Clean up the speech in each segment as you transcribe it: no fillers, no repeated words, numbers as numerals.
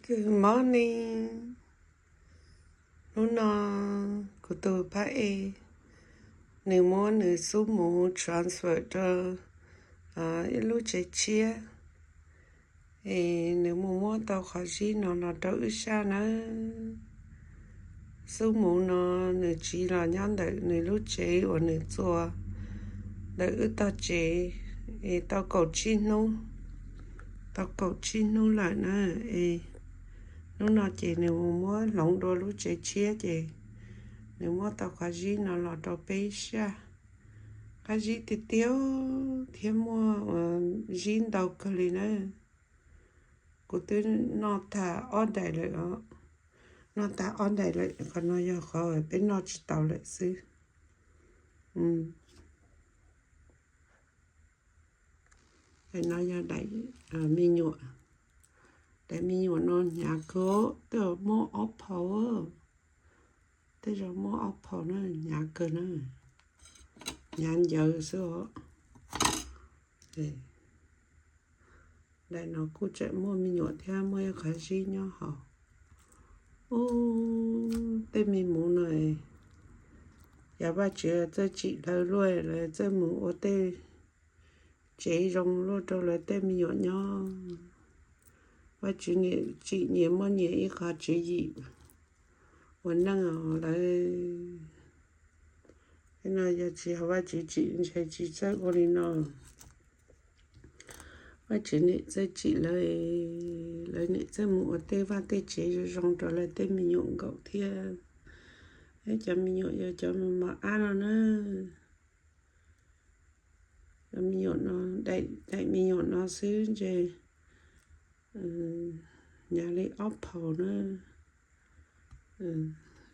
Good morning. Luna kutu pae. Nếu muốn nữ số mù transfer cho ilu chế chia. Nếu muốn tao khó gì nó đâu xa nữa. Số mù nó nữ chỉ là nhắn đợi nữ lúc chế và nữ chùa. Đợi tao chế. Tao cầu chín nô. Tao cầu chín nô lại nữa. Nó nói chị nếu muốn lỏng đôi lúc chị chia chị nếu muốn tao có gì nó là đồ bê xa cái gì thì tiêu thêm mua gì đâu cái gì nữa của tôi nó thả ở đây lại đó nó thả ở đây lại còn nó giờ khó bên nó chỉ tao lại xứ cái nó giờ đẩy mình nhọ để mình nhọ nó nhà cửa từ mua ốp power thế rồi mua ốp power nó nhà cửa nó nhà giờ xưa đây nó cứ chạy mua mình nhọ theo mua cái gì nhá hả tên mình muốn này giờ ba chuyện cho chị lời rồi là cho muốn ở đây chế rong luôn cho là tên mình nhọ nhá ba chuyện này chị nhiều mà nhiều ít khó chị gì vẫn đang ở lại cái này giờ chị học ba chị chạy chắc ở đây nó và chỉ nghĩ sẽ chỉ lời nghĩ sẽ mua tê và tê chế rồi rong trở lại tê mình nhộn cậu thiên ấy cho mình nhộn giờ cho mình mà ăn nữa cho mình nhộn nó đại mình nhộn nó xứ về nhà lấy ốp phầu nữa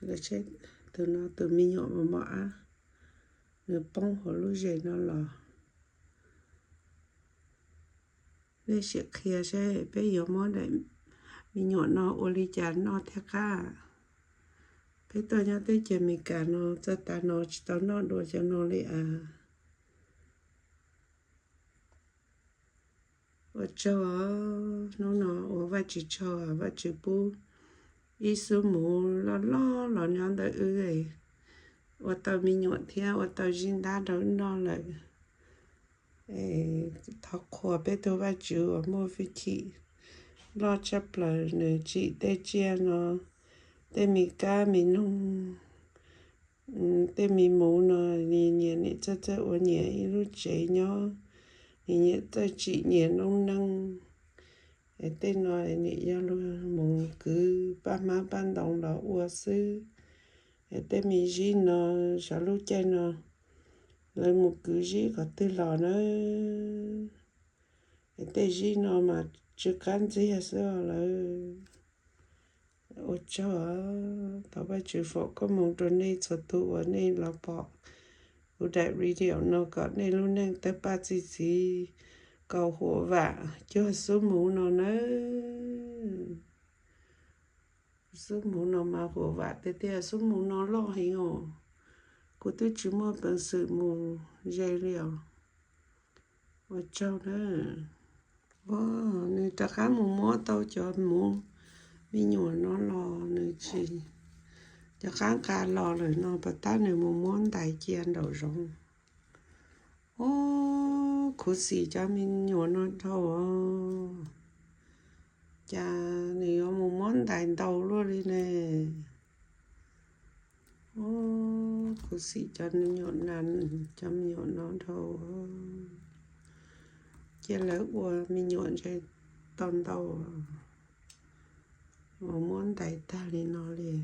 là chết từ mình nhộn mà ăn rồi bông hồ lúc về nó là để sẽ kia sẽ bây giờ món này mình nhộn nó ô ly chán nó theo cả bây tôi nhớ tới chuyện mình cả nó cho ta nó chỉ tao nó đùa cho nó lại ở cho nó ở vai chỉ cho vai chỉ bu ít số mù lo nhắn tới ấy ở tao mình nhộn theo ở tao xin đá đó nó lại thọ khổ bây tôi vai chịu ở mua phi thị lo chấp lời người chị tê chia nó tê mi cá mi nung tê mi mù nó nhẹ nhẹ cho ở nhẹ lúc chế nhau nhẹ cho chị nhẹ nông năng tê nói nhẹ giao luôn mù cứ ba má ban đồng đó ua sư tê mi gì nó sao lúc chơi nó lấy một cứ gì có tư lò nó tê gì nó mà chưa cắn gì hết sao là ôi trời tao bây giờ phụ có một đôi này cho tụ ở đây là bỏ ở đại video nó có này luôn nên tới ba gì cầu hộ vạ cho số mũ nó nữa số mũ nó mà hộ vạ thế số mũ nó lo hình ồ cô tôi chỉ mua bằng sự mù dây liều ôi trời đó nên ta khá mù mó tao cho mù mình nhổ nó lò nữa chị cho kháng cả lò rồi nó bắt ta nữa một món đại chiên đầu rong khó xì cho mình nhổ nó thôi cha này có một món đại đầu luôn đi nè khó xì cho nó nhổ năn cho mình nhổ nó thôi chia lỡ của mình nhổ chơi toàn đầu một món đại ta đi nó liền